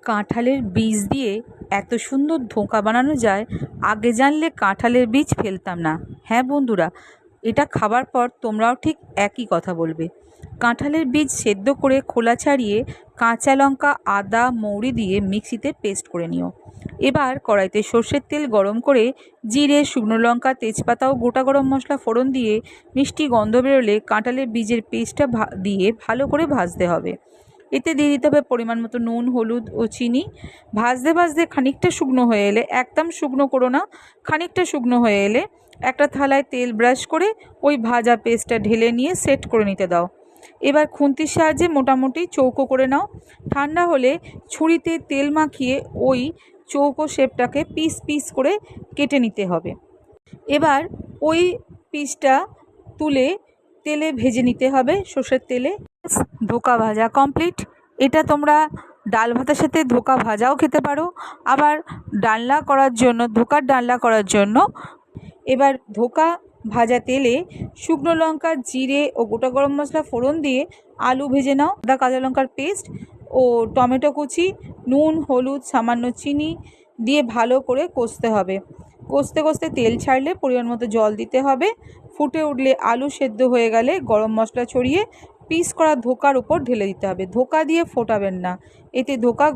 কাঁঠালের বীজ দিয়ে এত সুন্দর ধোঁকা বানানো যায়, আগে জানলে কাঁঠালের বীজ ফেলতাম না। হ্যাঁ বন্ধুরা, এটা খাবার পর তোমরাও ঠিক একই কথা বলবে। কাঁঠালের বীজ সেদ্ধ করে খোলা ছাড়িয়ে কাঁচা লঙ্কা, আদা, মৌরি দিয়ে মিক্সিতে পেস্ট করে নিও। এবার কড়াইতে সর্ষের তেল গরম করে জিরে, শুকনো লঙ্কা, তেজপাতা ও গোটা গরম মশলা ফোড়ন দিয়ে মিষ্টি গন্ধ বেরোলে কাঁঠালের বীজের পেস্টটা দিয়ে ভালো করে ভাজতে হবে। এতে দিয়ে দিতে হবে পরিমাণ মতো নুন, হলুদ ও চিনি। ভাজতে ভাজতে খানিকটা শুকনো হয়ে এলে, একদম শুকনো করো না, খানিকটা শুকনো হয়ে এলে একটা থালায় তেল ব্রাশ করে ওই ভাজা পেস্টটা ঢেলে নিয়ে সেট করে নিতে দাও। এবার খুন্তির সাহায্যে মোটামুটি চৌকো করে নাও। ঠান্ডা হলে ছুরিতে তেল মাখিয়ে ওই চৌকো শেপটাকে পিস পিস করে কেটে নিতে হবে। এবার ওই পিসটা তুলে তেলে ভেজে নিতে হবে, সর্ষের তেলে। ধোঁকা ভাজা কমপ্লিট। এটা তোমরা ডাল ভাতের সাথে ধোঁকা ভাজাও খেতে পারো। আবার ডালনা করার জন্য, ধোঁকার ডালনা করার জন্য এবার ধোঁকা ভাজা তেলে শুকনো লঙ্কা, জিরে ও গোটা গরম মশলা ফোড়ন দিয়ে আলু ভেজে নাও। আদা, কাঁচা লঙ্কার পেস্ট ও টমেটো কুচি, নুন, হলুদ, সামান্য চিনি দিয়ে ভালো করে কষতে হবে। কষতে কষতে তেল ছাড়লে পরিমাণ মতো জল দিতে হবে। ফুটে উঠলে আলু সেদ্ধ হয়ে গেলে গরম মশলা ছড়িয়ে পিস করা ধোঁকার উপর ঢেলে দিতে হবে। ধোঁকা দিয়ে ফোটাবেন না, এতে ধোঁকা